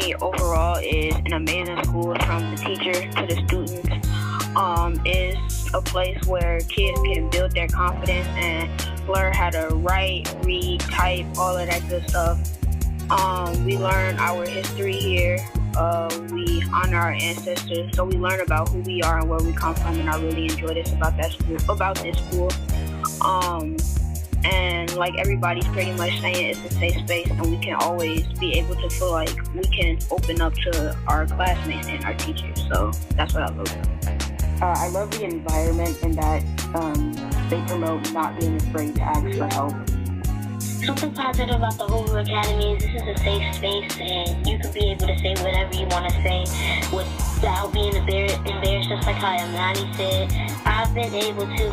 Academy overall is an amazing school from the teacher to the students. Is a place where kids can build their confidence and learn how to write, read, type, all of that good stuff. We learn our history here. We honor our ancestors, so we learn about who we are and where we come from, and I really enjoy this about this school. And like everybody's pretty much saying, it's a safe space, and we can always be able to feel like we can open up to our classmates and our teachers. So that's what I love. I love the environment and that they promote not being afraid to ask for help. Something positive about the whole academy is this is a safe space, and you can be able to say whatever you want to say without being embarrassed. Just like how Amani said, I've been able to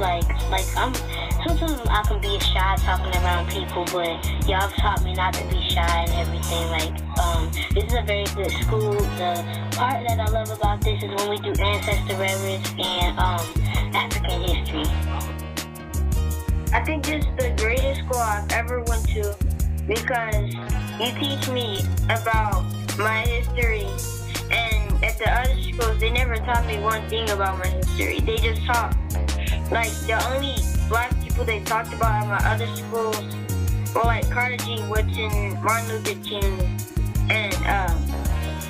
sometimes I can be shy talking around people, but y'all have taught me not to be shy and everything. This is a very good school. The part that I love about this is when we do ancestor reverence and African history. I think this is the greatest school I've ever went to because you teach me about my history, and at the other schools they never taught me one thing about my history. They just taught, the only black people they talked about at my other schools were Carter G. Woodson, Martin Luther King, and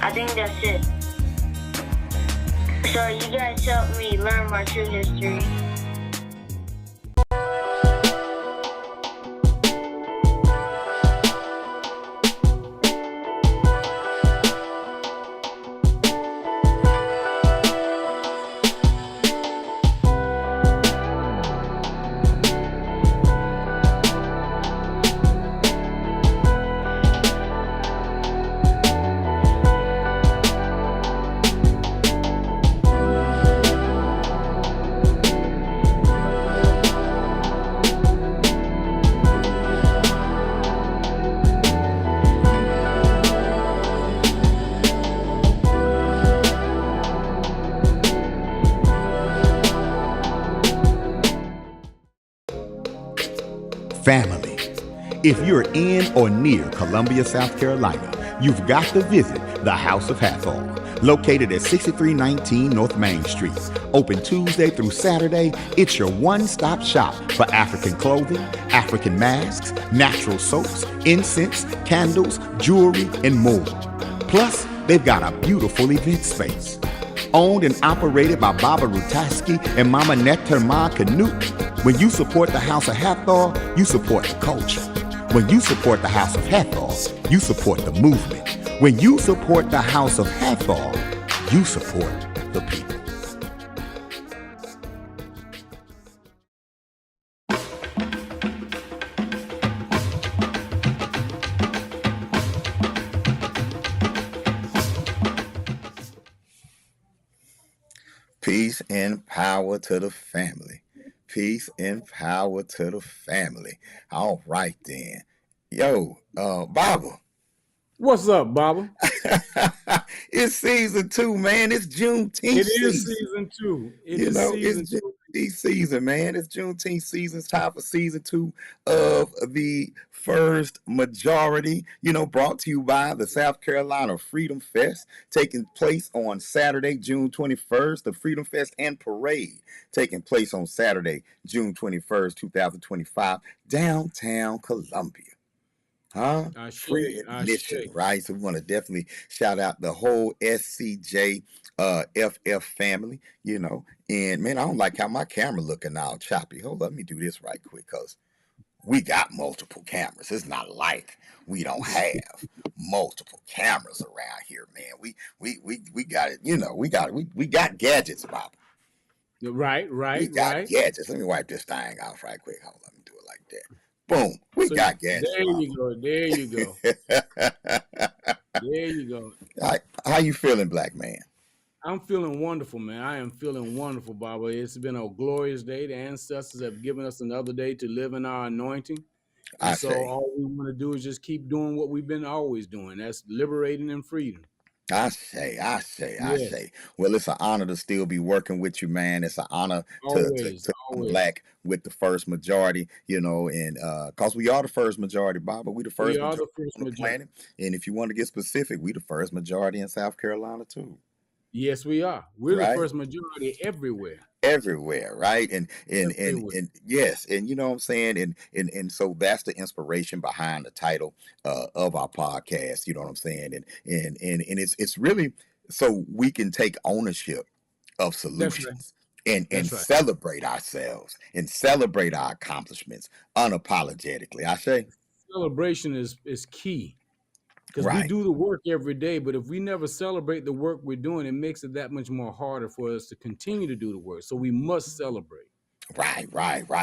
I think that's it. So you guys helped me learn my true history. Family. If you're in or near Columbia, South Carolina, you've got to visit the House of Hathor, located at 6319 North Main Street. Open Tuesday through Saturday, it's your one-stop shop for African clothing, African masks, natural soaps, incense, candles, jewelry, and more. Plus, they've got a beautiful event space. Owned and operated by Baba Ruttaskhi and Mama Neterma Canute. When you support the House of Hathor, you support the culture. When you support the House of Hathor, you support the movement. When you support the House of Hathor, you support the people. Peace and power to the family. Peace and power to the family. All right then. Yo, Baba. What's up, Baba? It's season 2, man. It's Juneteenth. It is season 2. It's Juneteenth season, man. It's Juneteenth season. It's time for season 2 of the First Majority, brought to you by the South Carolina Freedom Fest, taking place on Saturday, June 21st. The Freedom Fest and Parade taking place on Saturday, June 21st, 2025, downtown Columbia. Free admission, right? So we want to definitely shout out the whole SCJFF family, And man, I don't like how my camera looking all choppy. Hold up, let me do this right quick, because we got multiple cameras. It's not like we don't have multiple cameras around here, man. We got it, we got gadgets, Bob. Right. We got gadgets. Let me wipe this thing off right quick. Hold on, let me do it like that. Boom. We got gadgets. There you go. There you go. How you feeling, black man? I'm feeling wonderful, man. I am feeling wonderful, Baba. It's been a glorious day. The ancestors have given us another day to live in our anointing. So all we want to do is just keep doing what we've been always doing. That's liberating and freedom. I say. Well, it's an honor to still be working with you, man. It's an honor to Black with the first majority, and because we are the first majority, Bob, but we the first majority on the planet. And if you want to get specific, we the first majority in South Carolina too. Yes, we are. We're the first majority everywhere. Everywhere, right? And yes, and you know what I'm saying, and so that's the inspiration behind the title of our podcast. You know what I'm saying, and it's really so we can take ownership of solutions and celebrate ourselves and celebrate our accomplishments unapologetically. I say celebration is key. Because we do the work every day, but if we never celebrate the work we're doing, it makes it that much more harder for us to continue to do the work. So we must celebrate. Right.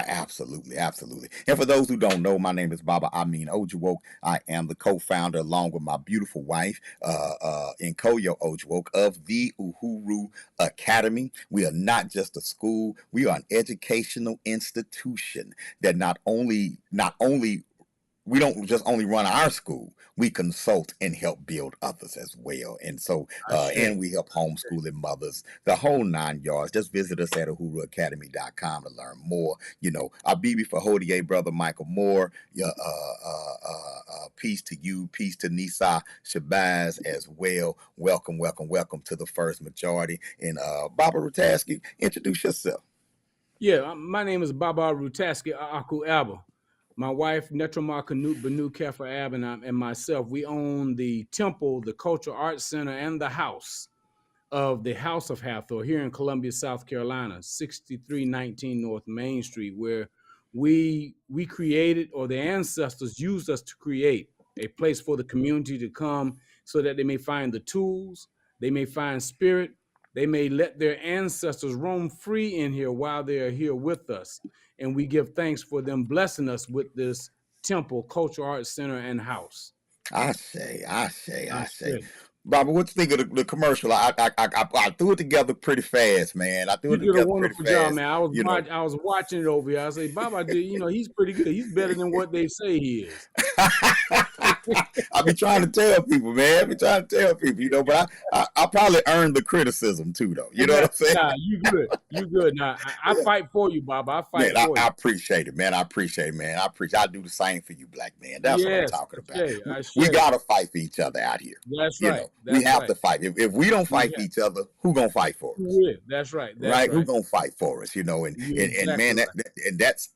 Absolutely. And for those who don't know, my name is Baba Amin Ojuwoke. I am the co-founder, along with my beautiful wife, Nkoyo Ojuwoke, of the Uhuru Academy. We are not just a school; we are an educational institution that not only we don't just only run our school, we consult and help build others as well. And so, and we help homeschooling mothers, the whole 9 yards. Just visit us at uhuruacademy.com to learn more. Our BB for Hodier, brother Michael Moore, peace to you, peace to Nisa Shabazz as well. Welcome to the first majority. And Baba Ruttaskhi, introduce yourself. Yeah, my name is Baba Ruttaskhi Aku Abba. My wife, Netrama Kanut Banu Kefa Ab, and myself, we own the temple, the Cultural Arts Center, and the house of the House of Hathor here in Columbia, South Carolina, 6319 North Main Street, where we created, or the ancestors used us to create a place for the community to come so that they may find the tools, they may find spirit, they may let their ancestors roam free in here while they are here with us. And we give thanks for them blessing us with this temple, Cultural Arts Center, and house. I say. Bobby, what you think of the commercial? I threw it together pretty fast, man. You did a wonderful job, man. I was watching it over here. I say, Bob, he's pretty good. He's better than what they say he is. I be trying to tell people, man. But I probably earned the criticism too, though. You know what I'm saying? Nah, you good. Nah, I fight for you, Bob. I fight for you. I appreciate it, man. I do the same for you, black man. That's what I'm talking about. We gotta fight for each other out here. That's right. We have to fight. If we don't fight for each other, who gonna fight for us? Yeah, that's right. Who gonna fight for us? And man, that's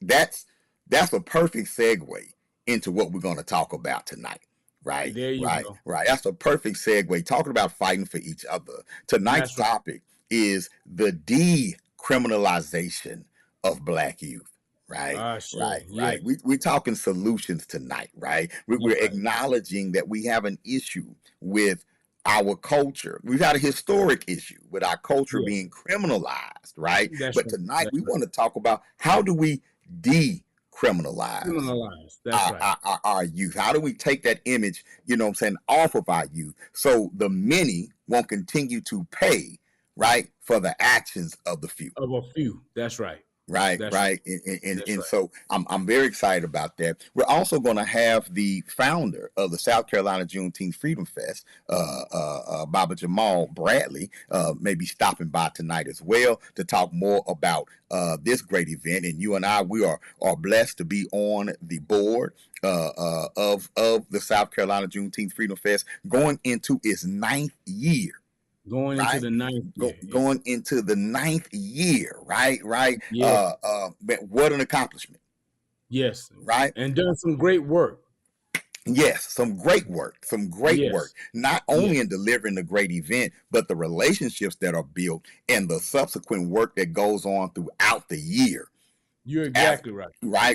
a perfect segue into what we're going to talk about tonight. Right. There you go. Right. That's a perfect segue. Talking about fighting for each other. Tonight's topic is the de-criminalization of Black youth. Right. Right. We're talking solutions tonight. Right. We're acknowledging that we have an issue with our culture. We've had a historic issue with our culture being criminalized. Right. But tonight we want to talk about how do we criminalize our youth. How do we take that image, off of our youth so the many won't continue to pay, for the actions of the few? Of a few. That's right. Right. And so I'm very excited about that. We're also going to have the founder of the South Carolina Juneteenth Freedom Fest, Baba Jamal Bradley, maybe stopping by tonight as well to talk more about this great event. And you and I, we are blessed to be on the board of the South Carolina Juneteenth Freedom Fest, going into its 9th year. Going into the 9th year. Going into the 9th year, right? Yeah. What an accomplishment. Yes. Right? And done some great work. Yes, some great work. Not only in delivering the great event, but the relationships that are built and the subsequent work that goes on throughout the year. You're exactly right.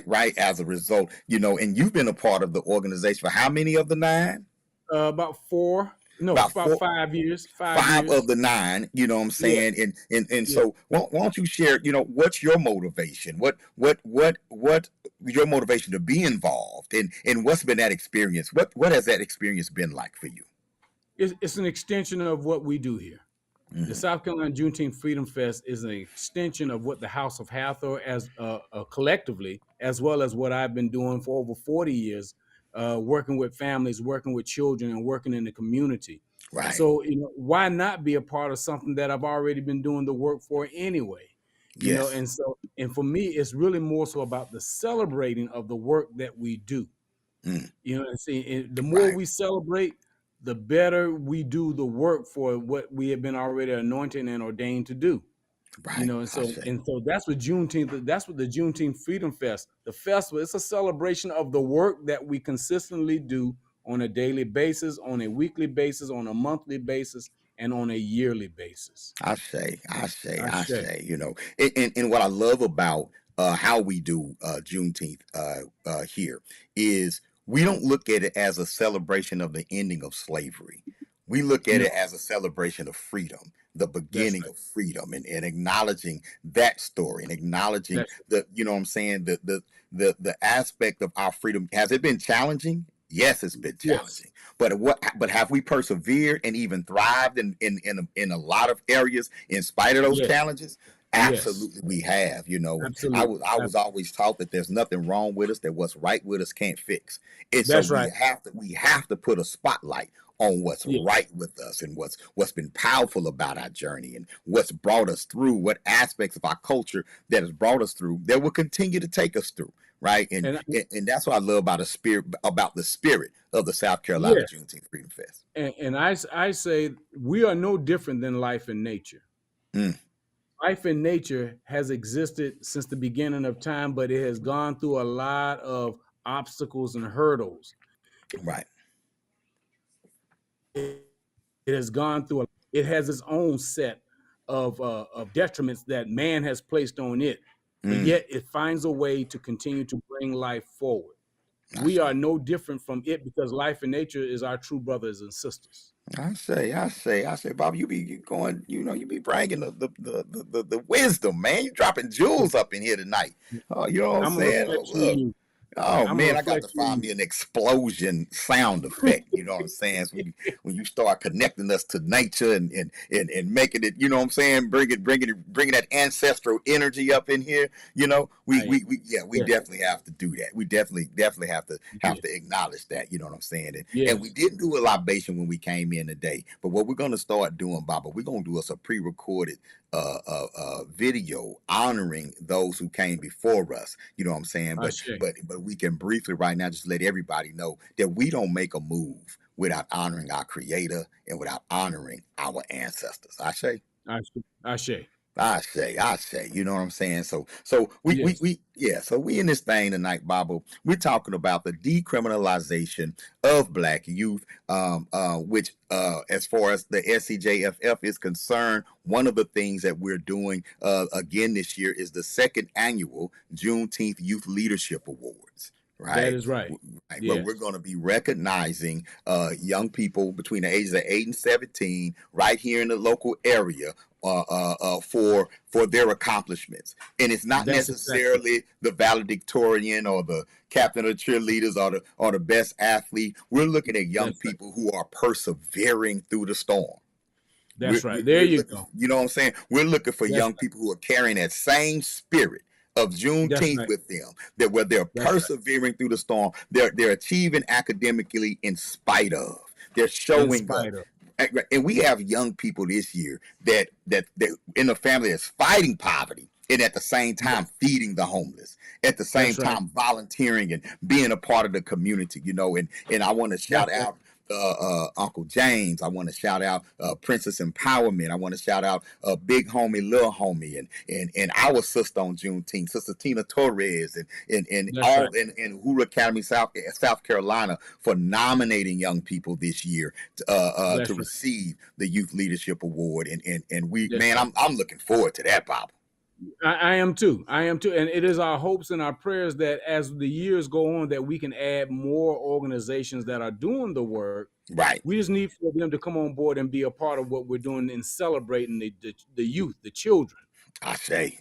Right. As a result, and you've been a part of the organization for how many of the 9? About 4. No, about 5 years. 5 of the 9, you know what I'm saying? Yeah. And so why don't you share, what's your motivation? What your motivation to be involved, and what's been that experience? What has that experience been like for you? It's an extension of what we do here. Mm-hmm. The South Carolina Juneteenth Freedom Fest is an extension of what the House of Hathor as collectively, as well as what I've been doing for over 40 years, working with families, working with children, and working in the community. Right. So, why not be a part of something that I've already been doing the work for anyway? You know, Yes. and for me, it's really more so about the celebrating of the work that we do. You know, and see, the more Right. we celebrate, the better we do the work for what we have been already anointed and ordained to do. You Right. know, I say. and so that's what Juneteenth. That's what the Juneteenth Freedom Fest, the festival. It's a celebration of the work that we consistently do on a daily basis, on a weekly basis, on a monthly basis, and on a yearly basis. I say, I say, you know, and what I love about how we do Juneteenth here is we don't look at it as a celebration of the ending of slavery. We look at no, it as a celebration of freedom, the that's beginning right. of freedom, and acknowledging that story and acknowledging That's the, you know what I'm saying, the aspect of our freedom. Has it been challenging? Yes, it's been yes, challenging. But have we persevered and even thrived in a lot of areas in spite of those yes, challenges? yes, Absolutely, we have. You know, and absolutely. I was always taught that there's nothing wrong with us, that what's right with us can't fix. And so That's right. we have to put a spotlight on what's Yes, right with us and what's been powerful about our journey and what's brought us through, what aspects of our culture that has brought us through that will continue to take us through. Right. and And that's what I love about the spirit of the South Carolina yes, Juneteenth Freedom Fest. and I say we are no different than life in nature. Mm, Life in nature has existed since the beginning of time, but it has gone through a lot of obstacles and hurdles. right. It has gone through. It has its own set of detriments that man has placed on it, but Mm, yet it finds a way to continue to bring life forward. I We are say. no different from it because life and nature is our true brothers and sisters. I say, Bob, you going, you know, you be bringing the wisdom, man. You dropping jewels up in here tonight. Oh, you know what I'm I'm a saying? Oh, reflection of look. you. Oh I'm a man, I got to reflection of find you. me an explosion sound effect. You know what I'm saying? So when you start connecting us to nature and making it, you know what I'm saying, bringing that ancestral energy up in here. You know, we Yes, definitely have to do that. We definitely have yes, to acknowledge that. You know what I'm saying? And we yes. didn't do a libation when we came in today, but what we're gonna start doing, Baba, we're gonna do us a pre-recorded video honoring those who came before us. You know what I'm saying? Ashe. But we can briefly right now just let everybody know that we don't make a move without honoring our creator and without honoring our ancestors. Ashe. Ashe. I say, you know what I'm saying? So Yes, so we in this thing tonight, Baba. We're talking about the decriminalization of Black youth, which as far as the SCJFF is concerned, one of the things that we're doing again this year is the second annual Juneteenth Youth Leadership Awards. that Right. is right. Right. Well, we're Yes, going to be recognizing young people between the ages of 8 and 17 right here in the local area for their accomplishments. And it's not that's exactly. necessarily the valedictorian or the captain of cheerleaders or the best athlete. We're looking at young That's right. people who are persevering through the storm. That's right. There We're you looking, go. you know what I'm saying? We're looking for That's young right. people who are carrying that same spirit of That's Juneteenth right. with them, that where they're That's right. persevering through the storm, they're achieving academically in spite of. They're In showing up. spite of. And we have young people this year that in a family that's fighting poverty and at the same Yes, time feeding the homeless, at the same that's right. time volunteering and being a part of the community, you know. And I want to That's shout right. out Uncle James. I want to shout out Princess Empowerment. I want to shout out Big Homie, Little Homie, and our sister on Juneteenth, Sister Tina Torres, and That's all right. and Hoover Academy, South Carolina, for nominating young people this year to That's right. receive the Youth Leadership Award. And we, That's man, right. I'm looking forward to that, Bob. I am too. I am too. And it is our hopes and our prayers that as the years go on, that we can add more organizations that are doing the work. Right. We just need for them to come on board and be a part of what we're doing in celebrating the youth, the children. I say,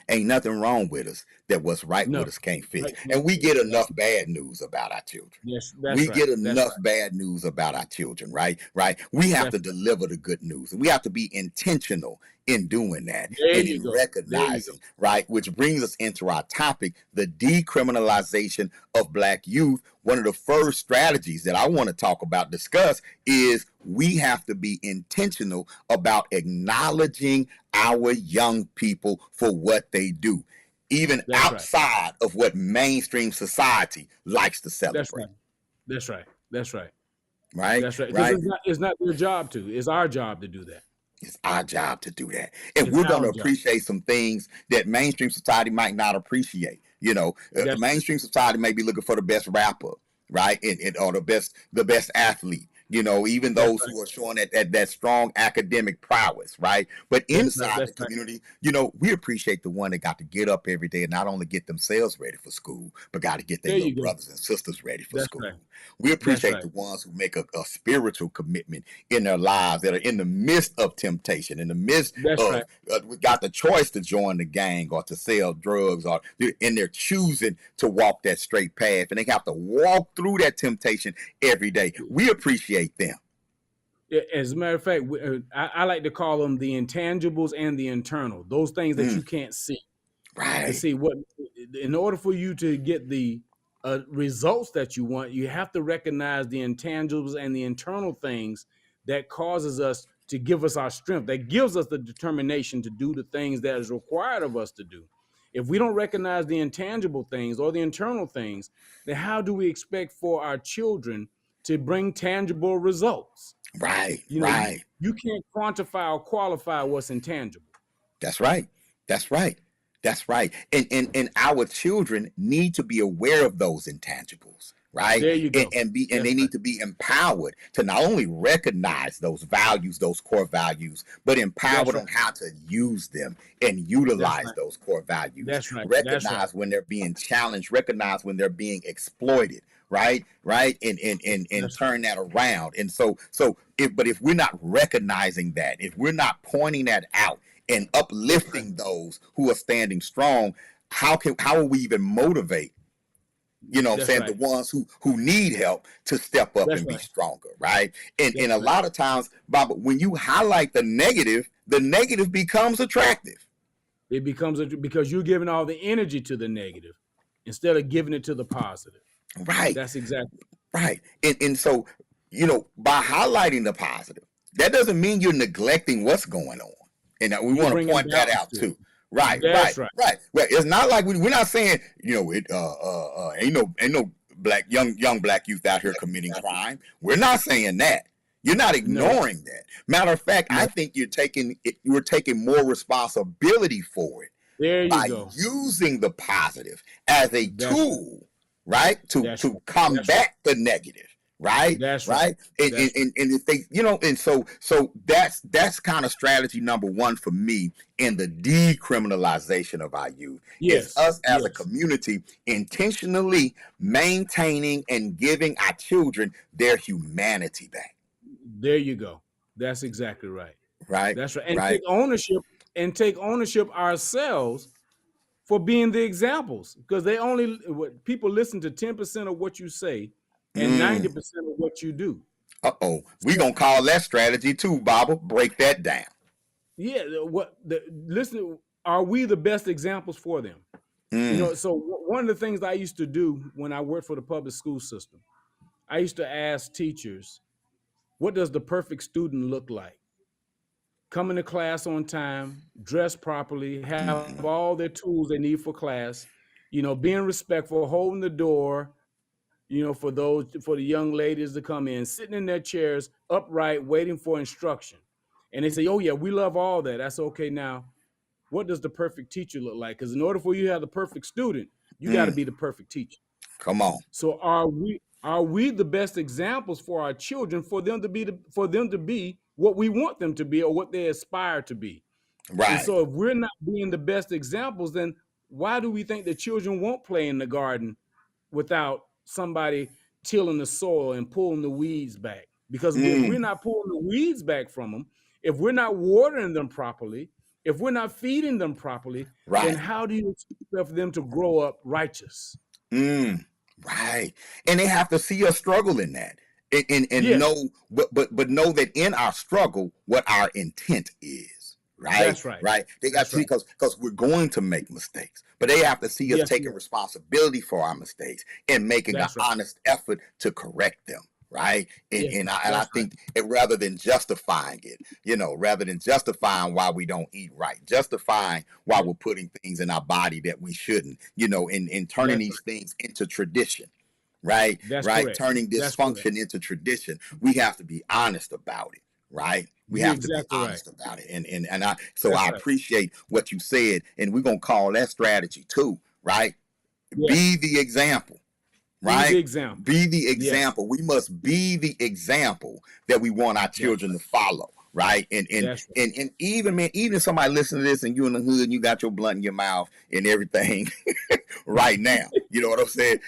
ain't nothing wrong with us that what's right No. with us can't fix. Right. And we get That's enough bad news about our children. that's We right. get That's enough right. bad news about our children, right? Right. We have to That's right. deliver the good news. And we have to be intentional in doing that There and you in go. recognizing, right? Which brings us into our topic, the decriminalization of Black youth. One of the first strategies that I want to discuss is we have to be intentional about acknowledging our young people for what they do, even outside of what mainstream society likes to celebrate. That's right. That's right. Right? That's right. Because Right? it's not their job to. It's our job to do that. It's our job to do that. And It's we're going to our job. appreciate some things that mainstream society might not appreciate. You know, mainstream society may be looking for the best rapper, right? Or the best athlete. You know, even those who are showing that strong academic prowess, right? But inside the community, you know, we appreciate the one that got to get up every day and not only get themselves ready for school, but got to get their little brothers and sisters ready for school. Right. We appreciate the ones who make a spiritual commitment in their lives, that are in the midst of temptation, in the midst of we got the choice to join the gang or to sell drugs, and they're choosing to walk that straight path, and they have to walk through that temptation every day. We appreciate them. As a matter of fact, I like to call them the intangibles and the internal, those things that you can't see. Right. To see what, in order for you to get the results that you want, you have to recognize the intangibles and the internal things that causes us to give us our strength, that gives us the determination to do the things that is required of us to do. If we don't recognize the intangible things or the internal things, then how do we expect for our children to bring tangible results? Right. You know, you can't quantify or qualify what's intangible. That's right. That's right. That's right. And our children need to be aware of those intangibles, right? There you go. And they need to be empowered to not only recognize those values, those core values, but empowered on how to use them and utilize those core values. That's right. Recognize when they're being challenged, recognize when they're being exploited, right? And turn that around. And if we're not recognizing that, if we're not pointing that out, and uplifting those who are standing strong, how will we even motivate, you know what I'm saying, the ones who need help to step up and be stronger, right? And a lot of times, Bob, when you highlight the negative becomes attractive. It becomes because you're giving all the energy to the negative instead of giving it to the positive. Right. That's exactly right. And so, you know, by highlighting the positive, that doesn't mean you're neglecting what's going on. And we want to point that out too. Right. Well, it's not like we're not saying, you know, ain't no young black youth out here committing crime. We're not saying that. You're not ignoring that. Matter of fact, I think you're taking more responsibility for it. There you by go. Using the positive as a tool, right? To combat the negative. Right. That's right. And if they, you know, and so that's kind of strategy number one for me in the decriminalization of our youth. Yes. It's us as a community intentionally maintaining and giving our children their humanity back. There you go. That's exactly right. Right. That's right. And take ownership ourselves for being the examples, because people listen to 10% of what you say and 90% of what you do. We're going to call that strategy too, Baba. Break that down. Yeah. Listen, are we the best examples for them? You know, so one of the things I used to do when I worked for the public school system, I used to ask teachers, what does the perfect student look like? Come into class on time, dress properly, have all their tools they need for class, you know, being respectful, holding the door, you know, for the young ladies to come in, sitting in their chairs, upright, waiting for instruction. And they say, oh yeah, we love all that. That's okay. Now, what does the perfect teacher look like? Because in order for you to have the perfect student, you got to be the perfect teacher. Come on. So are we the best examples for our children, for them to be what we want them to be or what they aspire to be? Right. And so if we're not being the best examples, then why do we think that children won't play in the garden without somebody tilling the soil and pulling the weeds back? Because if we're not pulling the weeds back from them, if we're not watering them properly, if we're not feeding them properly, then how do you expect them to grow up righteous? Right. And they have to see us struggle in that and know, but know that in our struggle, what our intent is. right? That's right. Right. They got to see, because we're going to make mistakes, but they have to see us taking responsibility for our mistakes and making an honest effort to correct them. Right. And I think rather than justifying it, rather than justifying why we don't eat right, justifying why we're putting things in our body that we shouldn't, and turning these things into tradition. Right. Correct. Turning dysfunction into tradition. We have to be honest about it. Right. We have to be honest about it. And I appreciate what you said. And we're going to call that strategy too. Right. Be the example. Right. Be the example. We must be the example that we want our children to follow. Right. And even somebody listening to this and you in the hood and you got your blunt in your mouth and everything right now. You know what I'm saying?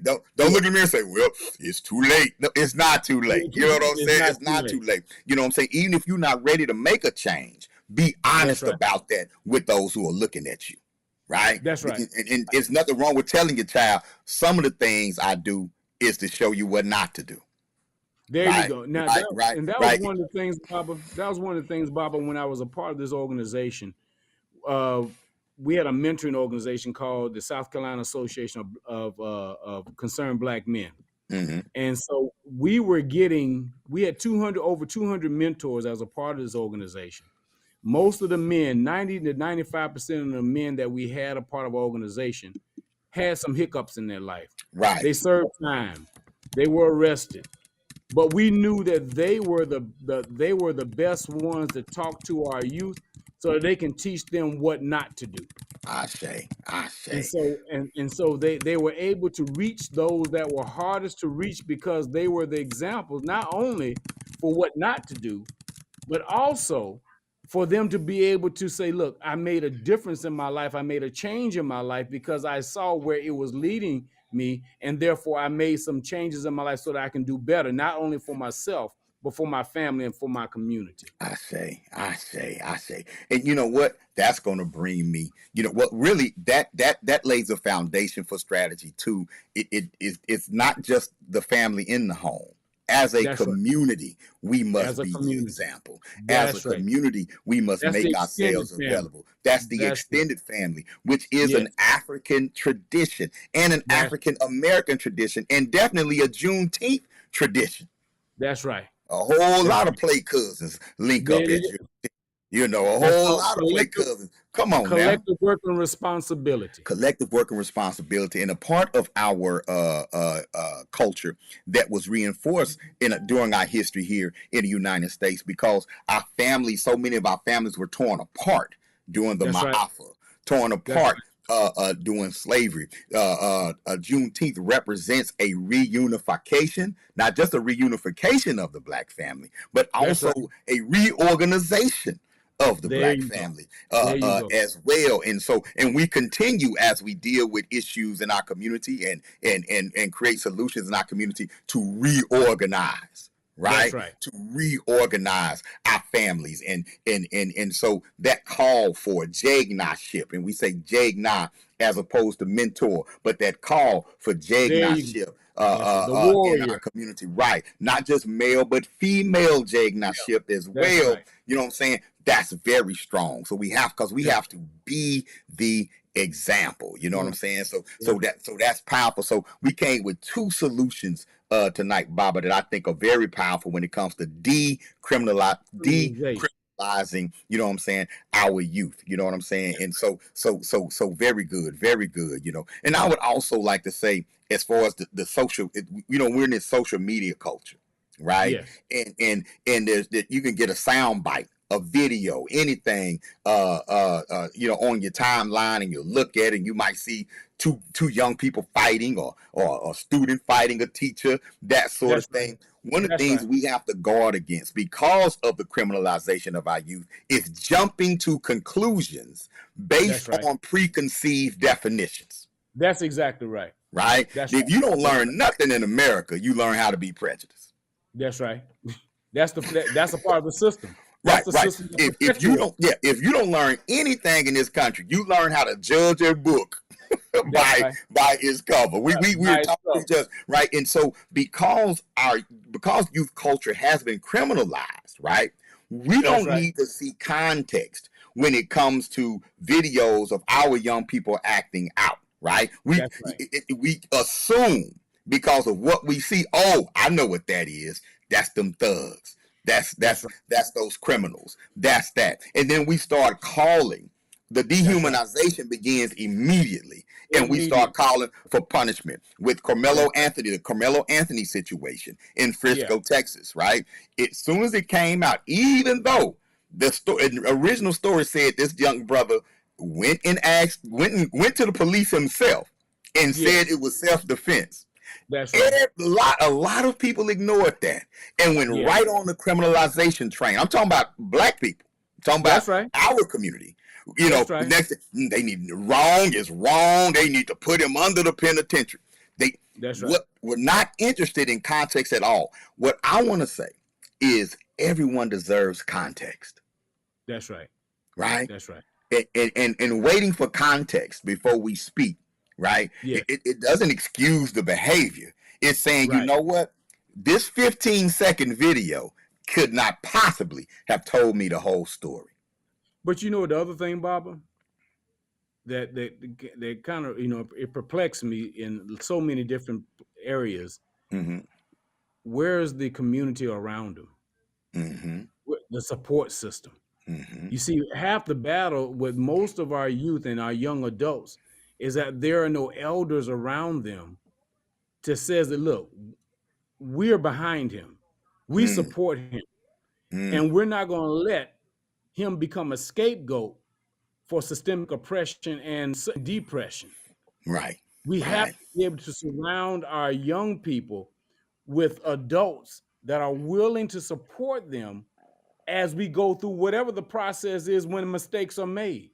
Don't look at me and say, well, it's too late. No, it's not too late. You know what I'm saying? It's not too late. You know what I'm saying? Even if you're not ready to make a change, be honest about that with those who are looking at you. Right. That's right. And there's nothing wrong with telling your child some of the things I do is to show you what not to do. There you go. Now, that was one of the things, Baba. That was one of the things, Baba, when I was a part of this organization. We had a mentoring organization called the South Carolina Association of Concerned Black Men. Mm-hmm. And so we had over 200 mentors as a part of this organization. Most of the men, 90 to 95% of the men that we had a part of our organization had some hiccups in their life. Right. They served time. They were arrested. But we knew that they were the best ones to talk to our youth so that they can teach them what not to do. I say. And so they were able to reach those that were hardest to reach because they were the examples, not only for what not to do, but also for them to be able to say, look, I made a difference in my life. I made a change in my life because I saw where it was leading me. And therefore, I made some changes in my life so that I can do better, not only for myself, but for my family and for my community. I say. And you know what? That's going to bring me, really that lays a foundation for strategy too. It's not just the family in the home. As a community, we must be the example. As a community, we must make ourselves available. That's the extended family, which is an African tradition and an African American tradition, and definitely a Juneteenth tradition. That's right. A whole lot of play cousins link up at you. A whole lot of play cousins. Come on, collective work and responsibility. Collective work and responsibility, and a part of our culture that was reinforced during our history here in the United States, because our families, so many of our families were torn apart during the Ma'afa, torn apart during slavery. Juneteenth represents a reunification, not just a reunification of the Black family, but also a reorganization of the Black family as well. And we continue as we deal with issues in our community and create solutions in our community to reorganize. Right? To reorganize our families. And so that call for Jagnaship, and we say Jagna as opposed to mentor, but that call for Jagnaship in our community, right? Not just male, but female Jagnaship as well. You know what I'm saying? That's very strong. So we have to be the example. You know what I'm saying? So that's powerful. So we came with two solutions tonight, Baba, that I think are very powerful when it comes to decriminalizing, you know what I'm saying, our youth. You know what I'm saying? And so very good, very good, And I would also like to say, as far as the social, we're in this social media culture, right? Yes. And there's that you can get a sound bite, a video, anything, on your timeline, and you look at it and you might see two young people fighting or a student fighting a teacher, that sort of thing. One of the things we have to guard against because of the criminalization of our youth is jumping to conclusions based on preconceived definitions. That's exactly right. Right? If you don't learn nothing in America, you learn how to be prejudiced. That's right. That's a part of the system. Right. If you don't learn anything in this country, you learn how to judge a book by its cover. We're talking just right. And so because youth culture has been criminalized, right? We don't need to see context. when it comes to videos of our young people acting out, right? We assume because of what we see, oh, I know what that is. That's them thugs. That's those criminals. That's that. And then we start calling. The dehumanization begins immediately. And we start calling for punishment with Carmelo Anthony, the Carmelo Anthony situation in Frisco, Texas, right? As soon as it came out, even though the original story said this young brother went to the police himself and said it was self-defense. That's right. A lot of people ignored that and went right on the criminalization train. I'm talking about black people. I'm talking about our community. You know, next they need wrong is wrong. They need to put him under the penitentiary. We're not interested in context at all. What I want to say is everyone deserves context. That's right. Right? That's right. And waiting for context before we speak, right? Yeah. It doesn't excuse the behavior. It's saying, you know what? This 15-second video could not possibly have told me the whole story. But you know the other thing, Baba, that kind of, you know, it perplexed me in so many different areas. Mm-hmm. Where's the community around them? Mm-hmm. The support system. Mm-hmm. You see, half the battle with most of our youth and our young adults is that there are no elders around them to says that, look, we're behind him. We support him. And we're not going to let him become a scapegoat for systemic oppression and depression. Right. We have to be able to surround our young people with adults that are willing to support them as we go through whatever the process is when mistakes are made.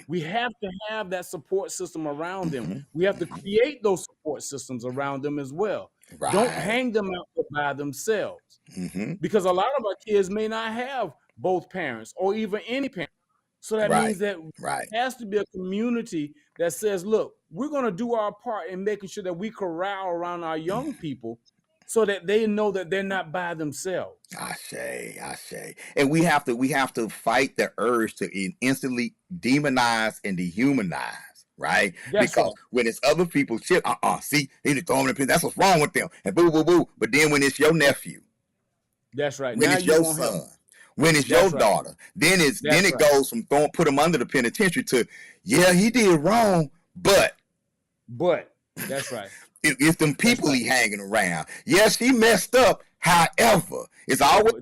We have to have that support system around them. We have to create those support systems around them as well. Don't hang them out by themselves. Because a lot of our kids may not have both parents or even any parent. So that means that there has to be a community that says, look, we're going to do our part in making sure that we corral around our young people so that they know that they're not by themselves. I say. And we have to fight the urge to instantly demonize and dehumanize, right? Because when it's other people's shit, see, they need to throw them in the pen. That's what's wrong with them. And boo, boo, boo. But then when it's your nephew. That's right. When it's your son. When it's your daughter, then it goes from put him under the penitentiary to, he did wrong, but that's right. It's them people he hanging around. Yes, he messed up. However, it's always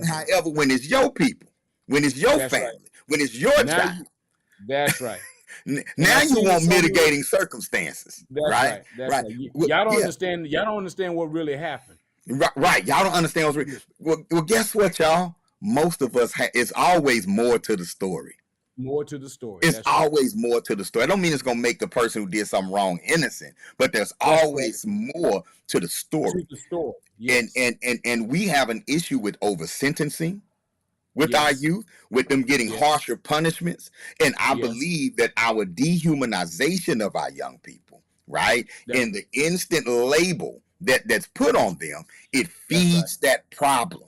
however when it's your people, when it's your family, when it's your child. That's right. Now you want mitigating circumstances, right? Right. Y'all don't understand. Y'all don't understand what really happened. Right. Y'all don't understand what's really. Well, guess what, y'all? Most of us, it's always more to the story. More to the story. It's always more to the story. I don't mean it's going to make the person who did something wrong innocent, but there's always more to the story. To the story. Yes. And we have an issue with over sentencing with our youth, with them getting harsher punishments. And I believe that our dehumanization of our young people, right, and the instant label that's put on them, it feeds that problem.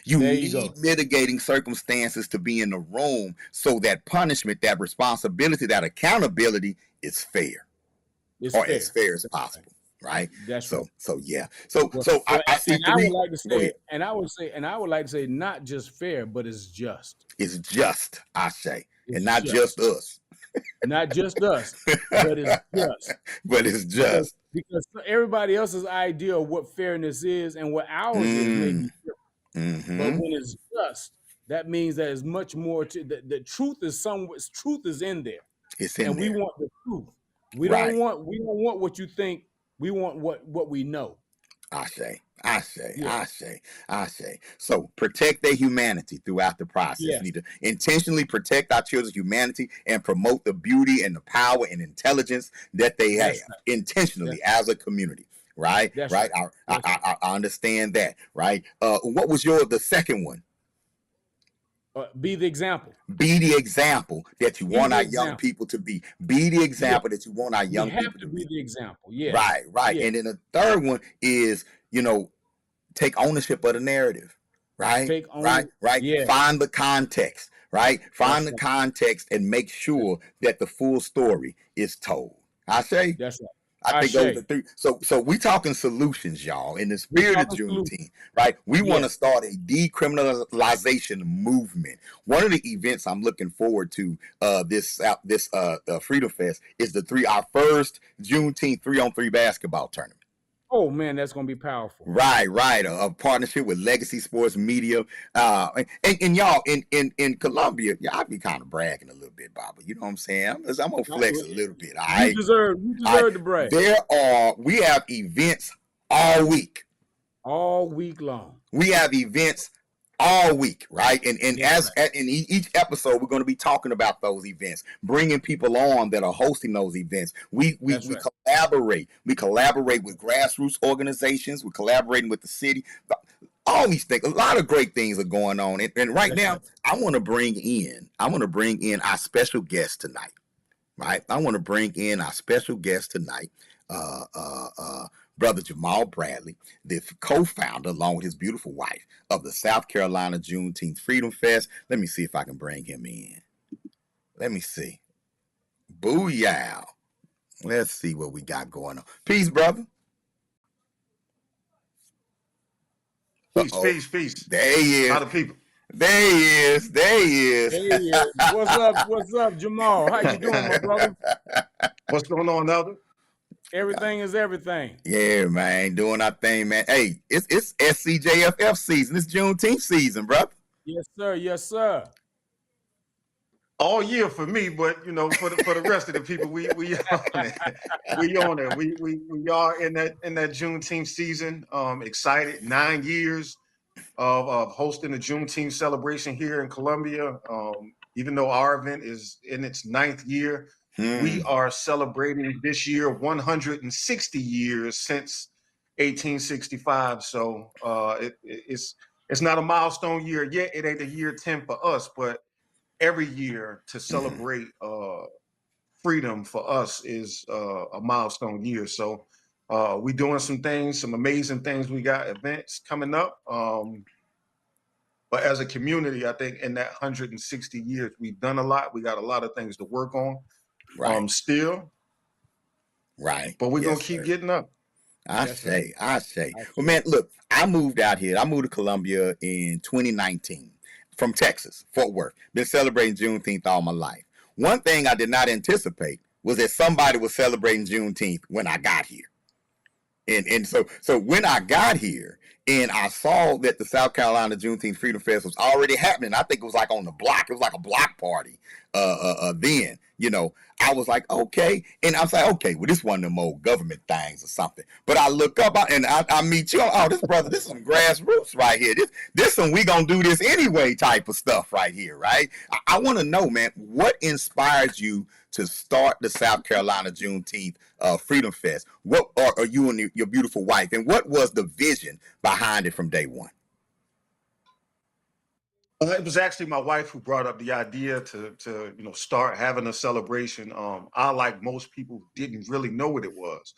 You need mitigating circumstances to be in the room so that punishment, that responsibility, that accountability is fair, as fair as possible, right? That's right. So I see. And I would like to say, and I would like to say, not just fair, but it's just. It's just, I say, and not just us. Not just us, but it's just. But it's just because everybody else's idea of what fairness is and what ours is may be different. But when it's just, that means that it's much more to the truth is somewhere. Truth is in there. It's in there. We want the truth. We don't want what you think. We want what we know. I say. So protect their humanity throughout the process. We need to intentionally protect our children's humanity and promote the beauty and the power and intelligence that they have intentionally as a community. Right. That's right. I understand that. Right. What was the second one? Be the example. Be the example that you want our young people to be. Be the example that you want our young people to be. Be the example. Yeah. Right. Yeah. And then the third one is, take ownership of the narrative. Right. Right. Yeah. Find the context. right? Find the context and make sure that the full story is told. I say. That's right. I think those are three. So we talking solutions, y'all. In the spirit of Juneteenth, right? We want to start a decriminalization movement. One of the events I'm looking forward to this Freedom Fest is our first Juneteenth 3-on-3 basketball tournament. Oh man, that's gonna be powerful. Right. A partnership with Legacy Sports Media, and y'all in Columbia, I be kind of bragging a little bit, Baba. You know what I'm saying? I'm gonna flex a little bit. You deserve to brag. We have events all week long. We have events all week, right? And in each episode, we're going to be talking about those events, bringing people on that are hosting those events. We collaborate. We collaborate with grassroots organizations. We're collaborating with the city. All these things, a lot of great things are going on. And right now, I want to bring in our special guest tonight, right? I want to bring in our special guest tonight, Brother Jamal Bradley, the co-founder, along with his beautiful wife, of the South Carolina Juneteenth Freedom Fest. Let me see if I can bring him in. Let me see. Booyah. Let's see what we got going on. Peace, brother. Peace. There he is. How the people? There he is. What's up, Jamal? How you doing, my brother? What's going on, Elder? Everything is everything. Yeah, man. Doing our thing, man. Hey, it's SCJFF season. It's Juneteenth season, brother. Yes, sir. All year for me, but for the rest of the people, we on it. We on it. We are in that Juneteenth season. Excited. 9 years of hosting the Juneteenth celebration here in Columbia. Even though our event is in its 9th year, we are celebrating this year 160 years since 1865. So it's not a milestone year yet. It ain't a year 10 for us, but every year to celebrate freedom for us is a milestone year. So we doing some things, some amazing things. We got events coming up. But as a community, I think in that 160 years, we've done a lot. We got a lot of things to work on. Still. Right. But we're going to keep getting up. I say. Well, man, look, I moved out here. I moved to Columbia in 2019 from Texas, Fort Worth. Been celebrating Juneteenth all my life. One thing I did not anticipate was that somebody was celebrating Juneteenth when I got here. And so when I got here and I saw that the South Carolina Juneteenth Freedom Fest was already happening, I think it was like on the block. It was like a block party then. I was like, okay. And I was like, okay, well, this one of them old government things or something. But I look up and I meet you. Oh, this is some grassroots right here. This some we gonna do this anyway type of stuff right here, right? I want to know, man, what inspired you to start the South Carolina Juneteenth Freedom Fest? What are you and your beautiful wife, and what was the vision behind it from day one? It was actually my wife who brought up the idea to start having a celebration. I, like most people, didn't really know what it was,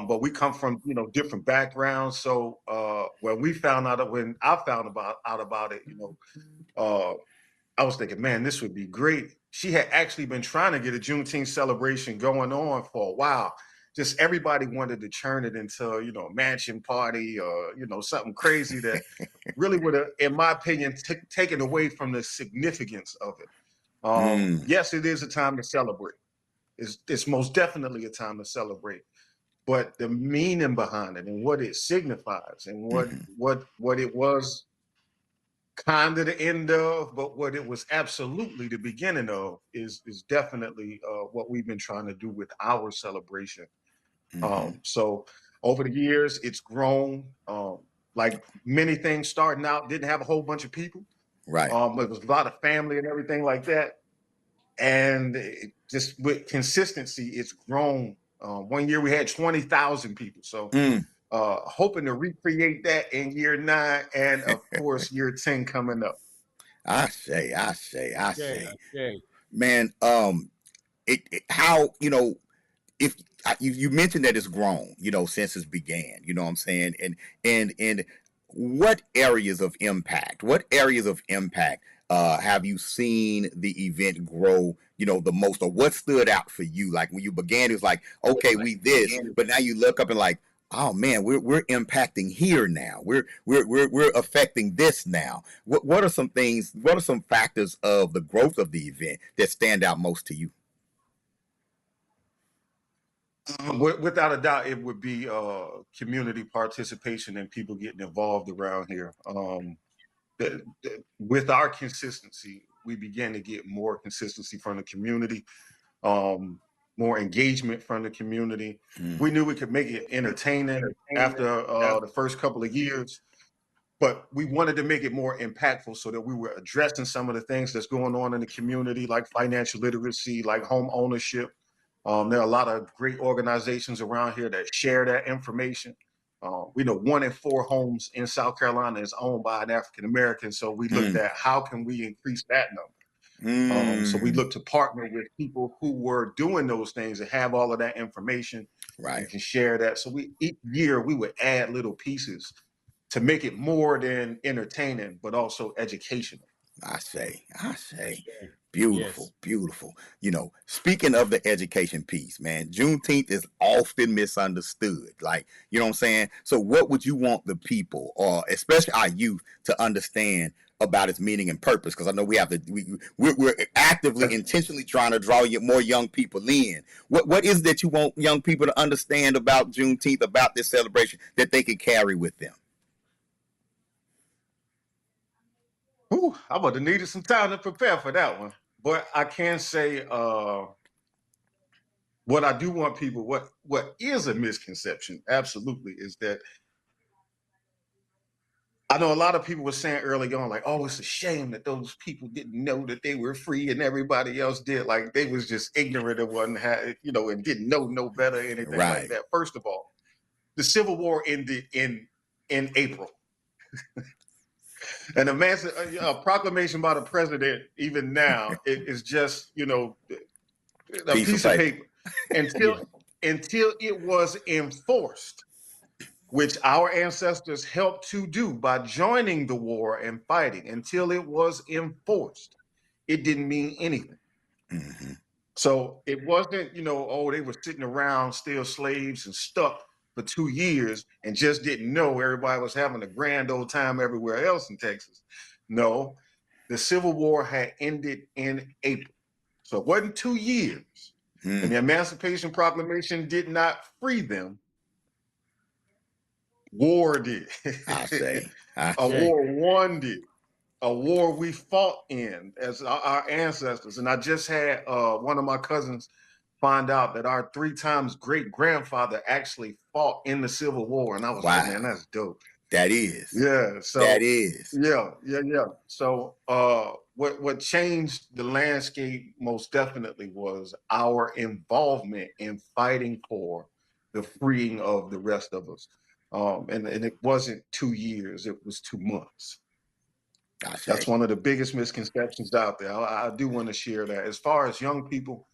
but we come from different backgrounds. So when I found out about it, I was thinking, man, this would be great. She had actually been trying to get a Juneteenth celebration going on for a while. Just everybody wanted to turn it into, a mansion party or, something crazy that really would have, in my opinion, taken away from the significance of it. Yes, it is a time to celebrate. It's most definitely a time to celebrate. But the meaning behind it and what it signifies and what it was kind of the end of, but what it was absolutely the beginning of is definitely what we've been trying to do with our celebration. So over the years, it's grown. Like many things starting out, didn't have a whole bunch of people. Right. It was a lot of family and everything like that. And just with consistency, it's grown. One year we had 20,000 people. So hoping to recreate that in year 9 and of course year 10 coming up. I say. Man, how, if you mentioned that it's grown, since it's began, you know what I'm saying? And what areas of impact have you seen the event grow, the most, or what stood out for you? Like when you began, it was like, okay, we this, but now you look up and like, oh man, we're impacting here now. We're affecting this now. What are some things? What are some factors of the growth of the event that stand out most to you? Without a doubt, it would be community participation and people getting involved around here. With our consistency, we began to get more consistency from the community, more engagement from the community. We knew we could make it entertaining after the first couple of years, but we wanted to make it more impactful so that we were addressing some of the things that's going on in the community, like financial literacy, like home ownership. There are a lot of great organizations around here that share that information. We know 1 in 4 homes in South Carolina is owned by an African American. So we looked at how can we increase that number. So we looked to partner with people who were doing those things and have all of that information. Right. And can share that. So each year we would add little pieces to make it more than entertaining, but also educational. I say. Beautiful, yes. Beautiful. Speaking of the education piece, man, Juneteenth is often misunderstood. Like, you know what I'm saying? So what would you want the people, or especially our youth, to understand about its meaning and purpose? Because I know we're actively, intentionally trying to draw more young people in. What is it that you want young people to understand about Juneteenth, about this celebration, that they can carry with them? Ooh, I would have needed some time to prepare for that one. But I can say what I do want people, what is a misconception, absolutely, is that I know a lot of people were saying early on, like, oh, it's a shame that those people didn't know that they were free and everybody else did. Like they was just ignorant and and didn't know no better, anything like that. First of all, the Civil War ended in April. And a proclamation by the president, even now, it is just, a piece of paper. Until it was enforced, which our ancestors helped to do by joining the war and fighting. Until it was enforced, it didn't mean anything. Mm-hmm. So it wasn't, they were sitting around still slaves and stuck for 2 years and just didn't know everybody was having a grand old time everywhere else in Texas. No, the Civil War had ended in April. So it wasn't 2 years. And the Emancipation Proclamation did not free them. War did. War won did. A war we fought in as our ancestors. And I just had one of my cousins find out that our 3 times great grandfather actually fought in the Civil War. And I was like, man, that's dope. That is. Yeah. So that is. Yeah. So what changed the landscape most definitely was our involvement in fighting for the freeing of the rest of us. And it wasn't 2 years, it was 2 months. That's one of the biggest misconceptions out there. I do want to share that. As far as young people,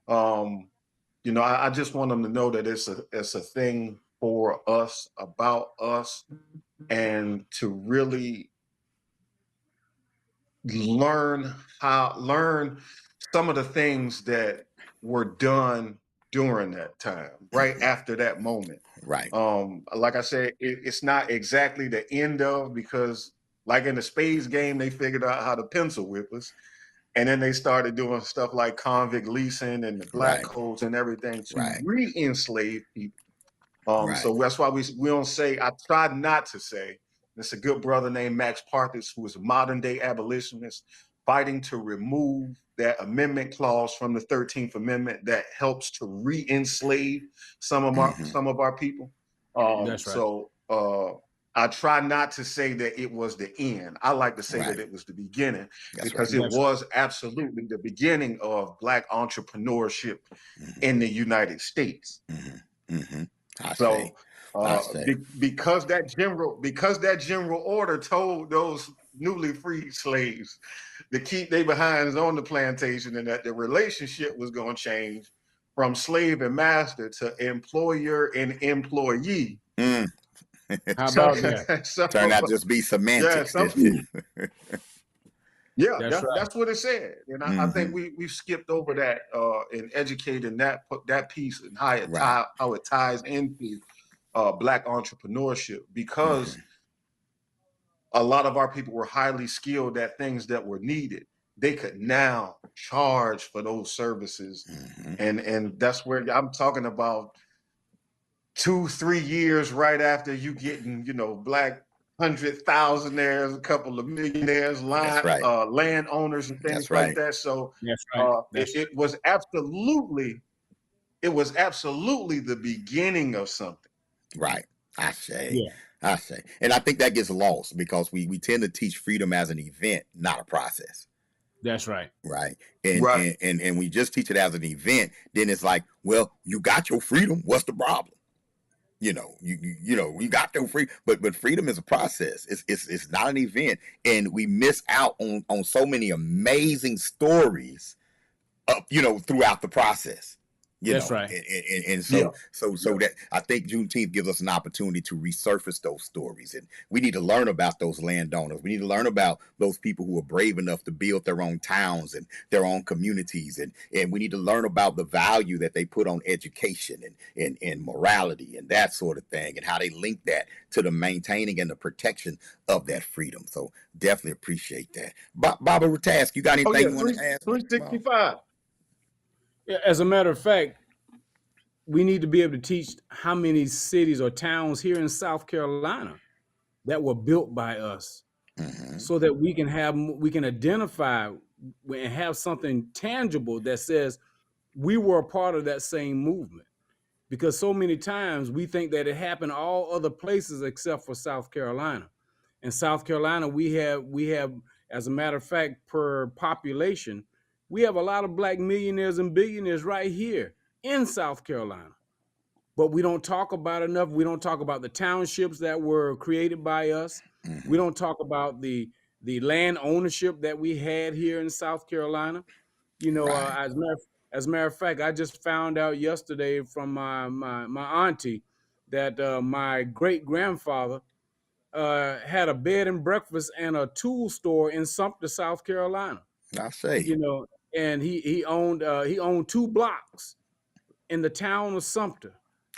I just want them to know that it's a thing for us, about us, and to really learn some of the things that were done during that time, right after that moment. Right. Like I said, it's not exactly the end of, because like in the spades game, they figured out how to pencil whip us. And then they started doing stuff like convict leasing and the black codes and everything to re-enslave people. So that's why we don't say, I try not to say, there's a good brother named Max Parthas, who is a modern day abolitionist, fighting to remove that amendment clause from the 13th Amendment that helps to re-enslave some of our people. That's right. So I try not to say that it was the end. I like to say that it was the beginning, because it was absolutely the beginning of Black entrepreneurship in the United States. Because that general order told those newly freed slaves to keep their behinds on the plantation, and that the relationship was going to change from slave and master to employer and employee. How about that? Turn out just be semantics. Yeah, That's right. that's what it said. And I think we've skipped over that in educating that piece and how it ties into Black entrepreneurship, because a lot of our people were highly skilled at things that were needed. They could now charge for those services. And that's where I'm talking about 2-3 years right after you getting, Black 100,000-aires, a couple of millionaires, landowners and things like that. So it was absolutely the beginning of something. Right. I say. And I think that gets lost because we tend to teach freedom as an event, not a process. That's right. Right. And we just teach it as an event. Then it's like, well, you got your freedom. What's the problem? You got your freedom, but freedom is a process. It's not an event, and we miss out on so many amazing stories, throughout the process. That's right. And so that I think Juneteenth gives us an opportunity to resurface those stories, and we need to learn about those landowners. We need to learn about those people who are brave enough to build their own towns and their own communities, and we need to learn about the value that they put on education and morality and that sort of thing, and how they link that to the maintaining and the protection of that freedom. So definitely appreciate that. Baba Ruttaskhi, you got anything you want to ask? 365. Yeah, as a matter of fact, we need to be able to teach how many cities or towns here in South Carolina that were built by us, so that we can identify and have something tangible that says we were a part of that same movement. Because so many times we think that it happened all other places except for South Carolina. In South Carolina, we have, as a matter of fact, per population, we have a lot of Black millionaires and billionaires right here in South Carolina, but we don't talk about it enough. We don't talk about the townships that were created by us. We don't talk about the land ownership that we had here in South Carolina. As a matter of fact, I just found out yesterday from my auntie that my great grandfather had a bed and breakfast and a tool store in Sumter, South Carolina. I say. And he owned 2 blocks in the town of Sumter.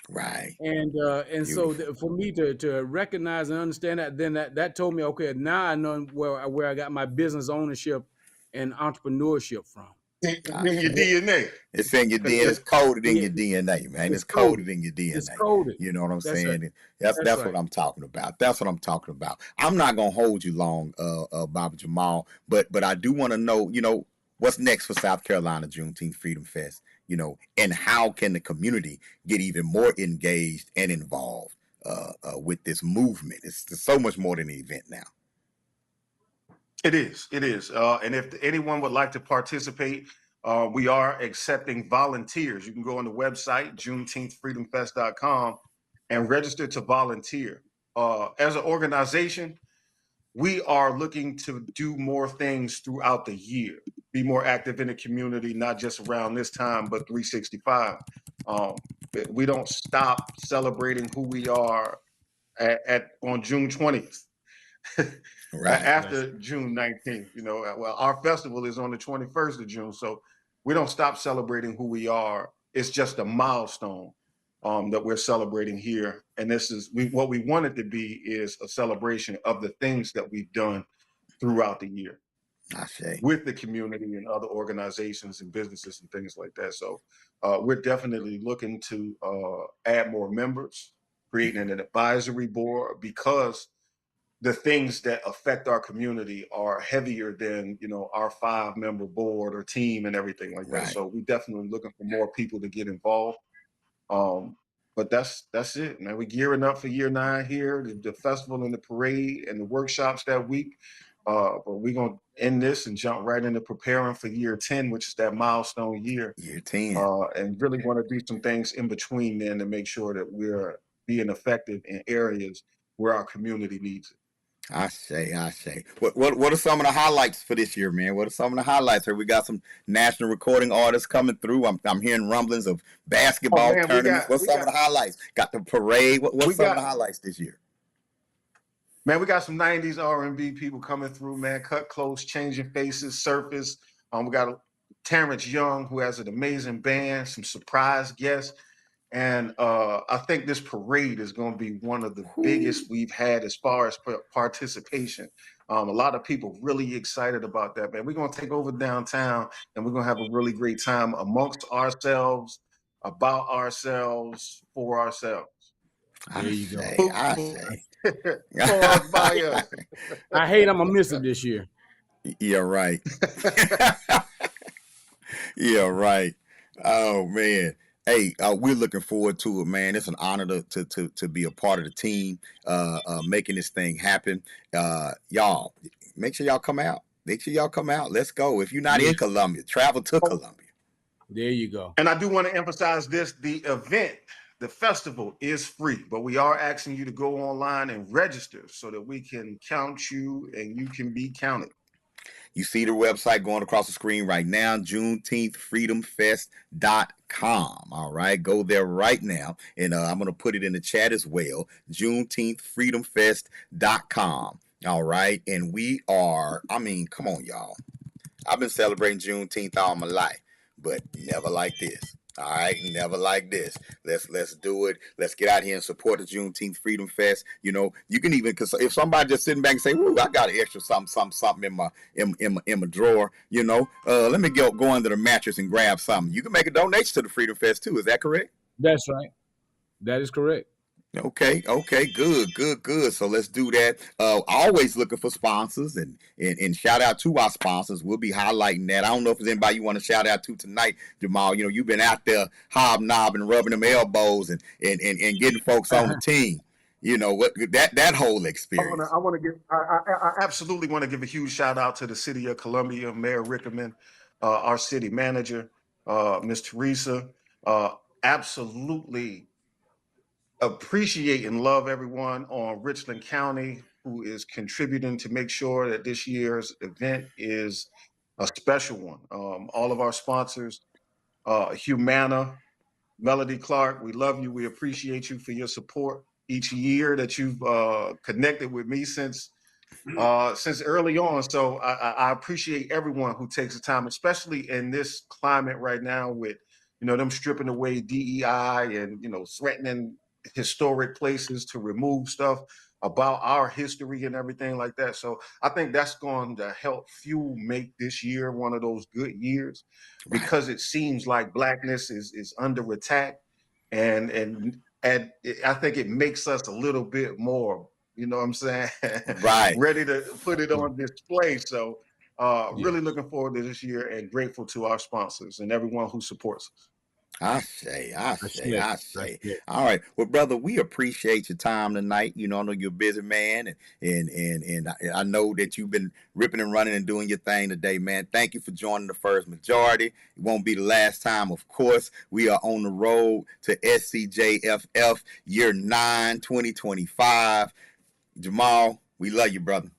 Right. And so for me to recognize and understand that, then that told me, okay, now I know where I got my business ownership and entrepreneurship from. In your DNA. It's in your DNA. It's coded in your DNA, man. It's coded in your DNA. It's coded. You know what I'm saying? Right. That's right. What I'm talking about. That's what I'm talking about. I'm not gonna hold you long, Baba Jamal, but I do want to know, what's next for South Carolina Juneteenth Freedom Fest, and how can the community get even more engaged and involved with this movement? It's so much more than an event now. It is. And if anyone would like to participate, we are accepting volunteers. You can go on the website, juneteenthfreedomfest.com, and register to volunteer. As an organization, we are looking to do more things throughout the year, be more active in the community, not just around this time, but 365. We don't stop celebrating who we are on June 20th. Right. After June 19th, our festival is on the 21st of June. So we don't stop celebrating who we are. It's just a milestone that we're celebrating here. And this is what we want it to be, is a celebration of the things that we've done throughout the year. I say. With the community and other organizations and businesses and things like that. So we're definitely looking to add more members, creating an advisory board, because the things that affect our community are heavier than, our 5-member board or team and everything like that. Right. So we're definitely looking for more people to get involved. But that's it, man. We're gearing up for year 9 here, the festival and the parade and the workshops that week. But we're going to end this and jump right into preparing for year 10, which is that milestone year. Year 10. And really want to do some things in between then to make sure that we're being effective in areas where our community needs it. I say. What are some of the highlights for this year, man? What are some of the highlights? Here we got some national recording artists coming through. I'm hearing rumblings of basketball tournaments. What's some of the highlights? Got the parade. What's some of the highlights this year? Man, we got some 90s R&B people coming through, man. Cut Close, Changing Faces, Surface. We got Terrence Young, who has an amazing band, some surprise guests. And I think this parade is going to be one of the biggest we've had as far as participation. A lot of people really excited about that, man. We're going to take over downtown, and we're going to have a really great time amongst ourselves, about ourselves, for ourselves. There you go. I say. By us. I hate I'm going to miss it this year. Yeah, right. Yeah, right. Oh, man. Hey, we're looking forward to it, man. It's an honor to be a part of the team, making this thing happen. Y'all, make sure y'all come out. Make sure y'all come out. Let's go. If you're not in Columbia, travel to Columbia. There you go. And I do want to emphasize this. The event, the festival is free, but we are asking you to go online and register so that we can count you and you can be counted. You see the website going across the screen right now, JuneteenthFreedomFest.com. All right, go there right now. And I'm going to put it in the chat as well, JuneteenthFreedomFest.com. All right. And we are, come on, y'all. I've been celebrating Juneteenth all my life, but never like this. All right, never like this. Let's do it. Let's get out here and support the Juneteenth Freedom Fest. You know, you can even, because if somebody just sitting back and say, "Woo, I got an extra something in my drawer," you know, let me go under the mattress and grab something. You can make a donation to the Freedom Fest too. Is that correct? That's right. That is correct. Okay, good. So let's do that. Always looking for sponsors and shout out to our sponsors. We'll be highlighting that. I don't know if there's anybody you want to shout out to tonight, Jamal. You know, you've been out there hobnobbing, rubbing them elbows and getting folks on the team. You know what that whole experience. I absolutely want to give a huge shout out to the City of Columbia, Mayor Rickerman, our city manager, Ms. Teresa. Absolutely appreciate and love everyone on Richland County who is contributing to make sure that this year's event is a special one. All of our sponsors, Humana, Melody Clark, we love you. We appreciate you for your support each year that you've connected with me since early on. So I appreciate everyone who takes the time, especially in this climate right now with, you know, them stripping away DEI and, you know, threatening historic places to remove stuff about our history and everything like that. So I think that's going to help make this year one of those good years, because it seems like Blackness is under attack, and I think it makes us a little bit more, you know what I'm saying, right, ready to put it on display. So really looking forward to this year and grateful to our sponsors and everyone who supports us. I say. All right. Well, brother, we appreciate your time tonight. You know, I know you're a busy man, and I know that you've been ripping and running and doing your thing today, man. Thank you for joining the First Majority. It won't be the last time, of course. We are on the road to SCJFF Year 9, 2025. Jamal, we love you, brother.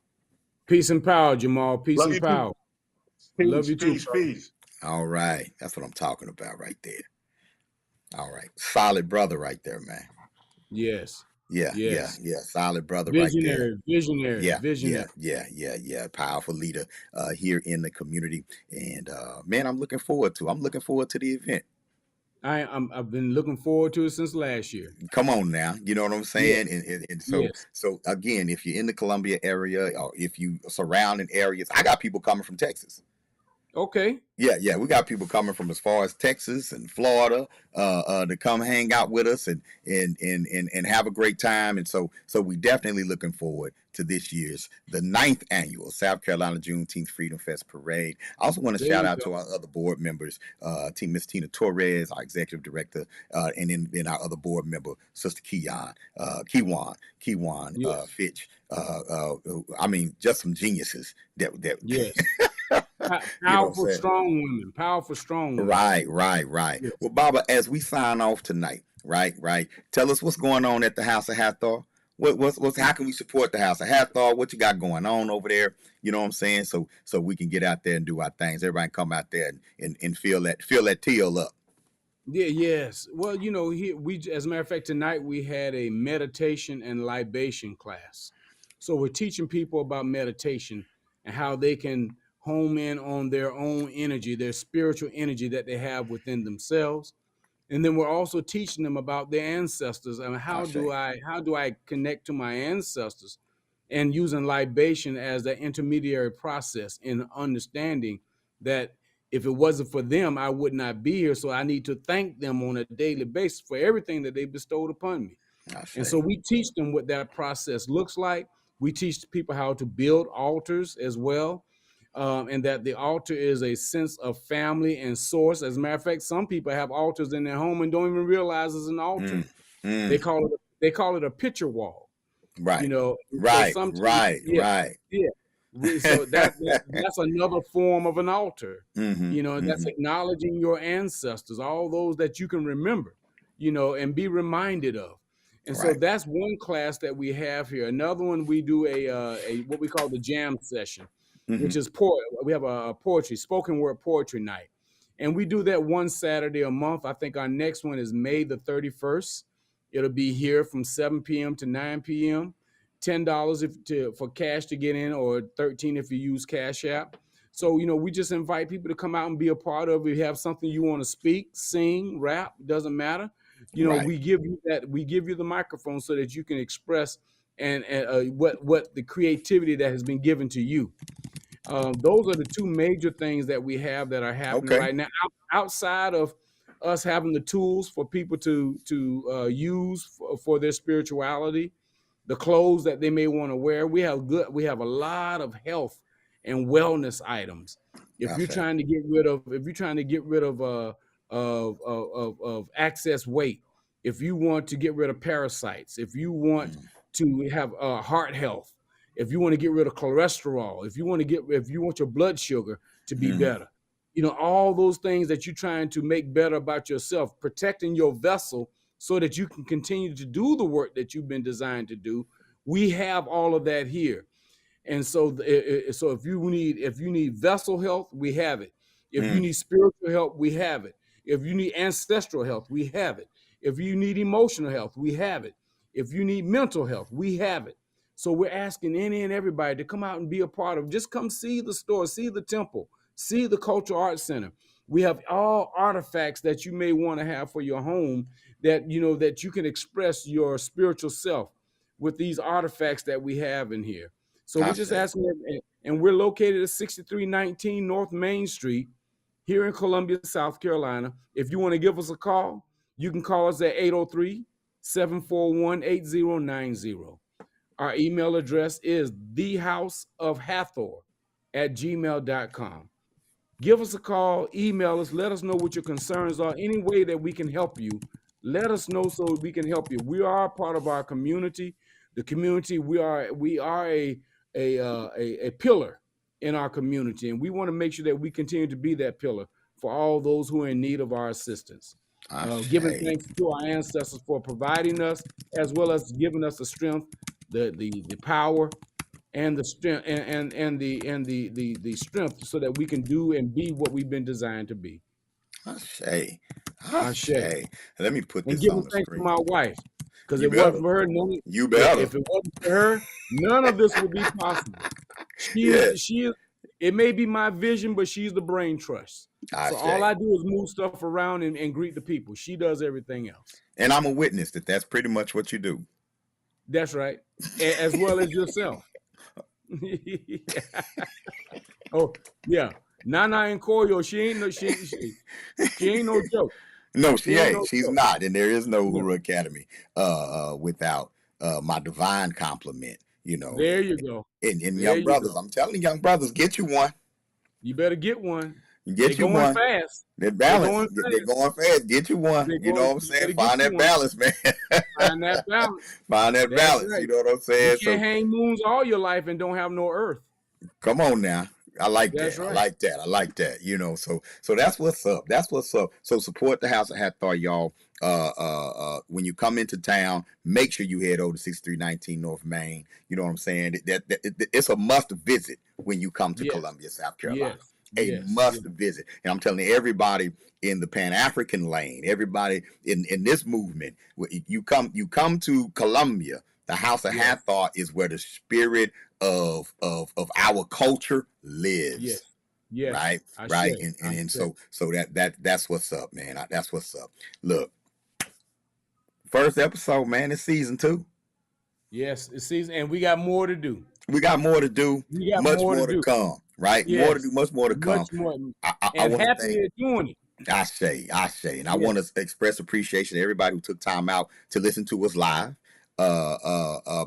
Peace and power, Jamal. Peace and power. Love you too. Peace. All right. That's what I'm talking about right there. All right. Solid brother right there, man. Yes. Yeah. Solid brother Visionary, right there. Visionary. Yeah. Powerful leader here in the community. And man, I'm looking forward to the event. I've been looking forward to it since last year. Come on now. You know what I'm saying? And so again, if you're in the Columbia area or if you surrounding areas, I got people coming from Texas. Okay. Yeah. We got people coming from as far as Texas and Florida to come hang out with us and have a great time. And so we definitely looking forward to this year's the 9th annual South Carolina Juneteenth Freedom Fest Parade. I also want to shout out to our other board members, Miss Tina Torres, our executive director, and then our other board member, Sister Kiwan Fitch. Just some geniuses that yes. Powerful, strong women. Right. Yes. Well, Baba, as we sign off tonight, right. Tell us what's going on at the House of Hathor. How can we support the House of Hathor? What you got going on over there? You know what I'm saying? So we can get out there and do our things. Everybody come out there and feel that teal up. Yeah. Yes. Well, you know, here as a matter of fact, tonight we had a meditation and libation class. So we're teaching people about meditation and how they can home in on their own energy, their spiritual energy that they have within themselves. And then we're also teaching them about their ancestors and how do I connect to my ancestors, and using libation as that intermediary process in understanding that if it wasn't for them, I would not be here. So I need to thank them on a daily basis for everything that they bestowed upon me. And so we teach them what that process looks like. We teach people how to build altars as well. And that the altar is a sense of family and source. As a matter of fact, some people have altars in their home and don't even realize it's an altar. They call it a picture wall. Right. You know, right. So that's another form of an altar. You know, that's acknowledging your ancestors, all those that you can remember, you know, and be reminded of. And so that's one class that we have here. Another one, we do a what we call the jam session, which is we have a poetry, spoken word poetry night. And we do that one Saturday a month. I think our next one is May the 31st. It'll be here from 7 p.m. to 9 p.m. $10 for cash to get in, or $13 if you use Cash App. So, you know, we just invite people to come out and be a part of it. If you have something you want to speak, sing, rap, doesn't matter. You know, we give you the microphone so that you can express and what the creativity that has been given to you. Those are the two major things that we have that are happening right now. Outside of us having the tools for people to use for their spirituality, the clothes that they may want to wear, we have a lot of health and wellness items. If you're trying to get rid of excess weight, if you want to get rid of parasites, if you want to have heart health, if you want to get rid of cholesterol, if you want your blood sugar to be better, you know, all those things that you're trying to make better about yourself, protecting your vessel so that you can continue to do the work that you've been designed to do. We have all of that here. And so if you need vessel health, we have it. If you need spiritual help, we have it. If you need ancestral health, we have it. If you need emotional health, we have it. If you need mental health, we have it. So we're asking any and everybody to come out and be a part of. Just come see the store, see the temple, see the Cultural Arts Center. We have all artifacts that you may want to have for your home that, you know, that you can express your spiritual self with these artifacts that we have in here. So we're just asking, and we're located at 6319 North Main Street here in Columbia, South Carolina. If you want to give us a call, you can call us at 803-741-8090. Our email address is thehouseofhathor@gmail.com. Give us a call, email us, let us know what your concerns are. Any way that we can help you, let us know so we can help you. We are a part of our community. The community, we are a pillar in our community, and we want to make sure that we continue to be that pillar for all those who are in need of our assistance. Giving thanks to our ancestors for providing us, as well as giving us the strength, the power, and the strength, and the strength, so that we can do and be what we've been designed to be. Ashe. Let me put this on the screen. And give thanks to my wife, because it wasn't for her. If it wasn't for her, none of this would be possible. She is. It may be my vision, but she's the brain trust. So all I do is move stuff around and greet the people. She does everything else. And I'm a witness that that's pretty much what you do. That's right. As well as yourself. Oh, yeah. Nana and Koyo, she ain't no joke. No, she ain't. She's not. And there is no Uhuru Academy without my divine compliment. You know, there you go. And young brothers, I'm telling you, young brothers, get you one. You better get one. Get you one. Fast. They're balanced. They're going fast. Get you one. You know what I'm saying? Find that balance, man. Find that balance. Find that balance. Right. You know what I'm saying? You can't hang moons all your life and don't have no earth. Come on now. I like that. Right. I like that. You know, so that's what's up. That's what's up. So support the House of Hathor, y'all. When you come into town, make sure you head over to 6319 North Main. You know what I'm saying? It's a must visit when you come to Columbia, South Carolina. A must visit. And I'm telling you, everybody in the Pan-African lane, everybody in this movement, you come to Columbia, The House of Hathor is where the spirit of our culture lives. Yes. Right. Right. And so that's what's up, man. That's what's up. Look, first episode, man. It's season 2. Yes, it's season, and we got more to do. We got more to do. Much more to come. Right. Yes. More to do. Much more to come. Much more. I want to thank. Doing it. I say, and I want to express appreciation to everybody who took time out to listen to us live.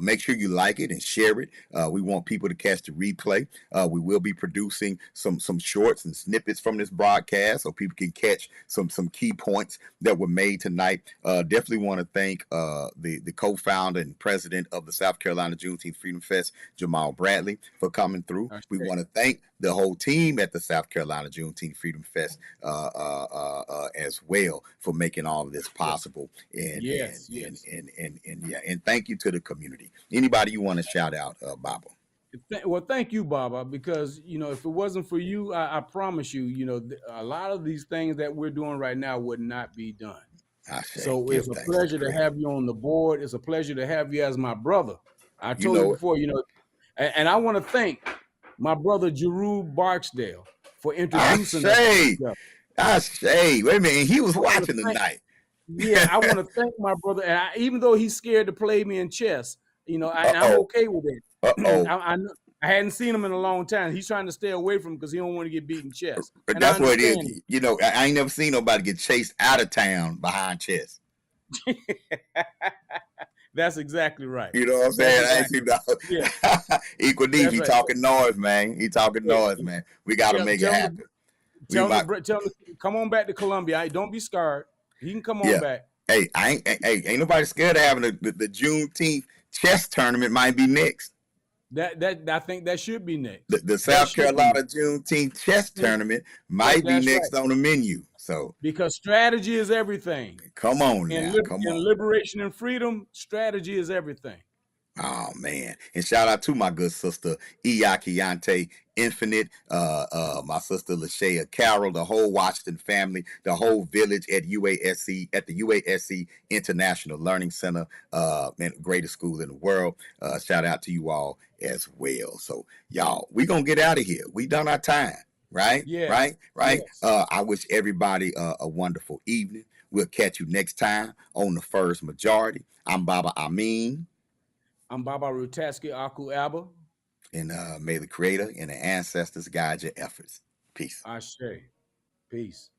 Make sure you like it and share it. We want people to catch the replay. We will be producing some shorts and snippets from this broadcast so people can catch some key points that were made tonight. Definitely want to thank the co-founder and president of the South Carolina Juneteenth Freedom Fest, Jamal Bradley, for coming through. We want to thank the whole team at the South Carolina Juneteenth Freedom Fest as well for making all of this possible. And thank you to the community. Anybody you want to shout out, Baba? Well, thank you, Baba, because, if it wasn't for you, I promise you, a lot of these things that we're doing right now would not be done. So it's a pleasure to have you on the board. It's a pleasure to have you as my brother. I told you before, and I want to thank my brother Jeru Barksdale for introducing us. I say, wait a minute, he was watching tonight. Yeah, I want to thank my brother, and even though he's scared to play me in chess, I'm okay with it. I hadn't seen him in a long time. He's trying to stay away from because he don't want to get beat in chess. And that's what it is. I ain't never seen nobody get chased out of town behind chess. That's exactly right. You know what I'm saying? I ain't seen that. Equal D, he talking noise, man. He talking noise, man. We got to make it happen. Tell him, come on back to Columbia. Don't be scared. He can come on back. Hey, ain't nobody scared of having the Juneteenth chess tournament. Might be next. I think that should be next. The South Carolina Juneteenth chess tournament might be next on the menu. So because strategy is everything. Come on now. Come on. In liberation and freedom, strategy is everything. Oh man. And shout out to my good sister Iyakiante Infinite, my sister Lashea Carroll, the whole Washington family, the whole village at the UASC International Learning Center, man, greatest school in the world. Shout out to you all as well. So y'all, we gonna get out of here. We done our time, right? Yeah. Right. Yes. I wish everybody a wonderful evening. We'll catch you next time on The First Majority. I'm Baba Amin. I'm Baba Ruttaskhi Aku Abba. And may the Creator and the ancestors guide your efforts. Peace. Ashe. Peace.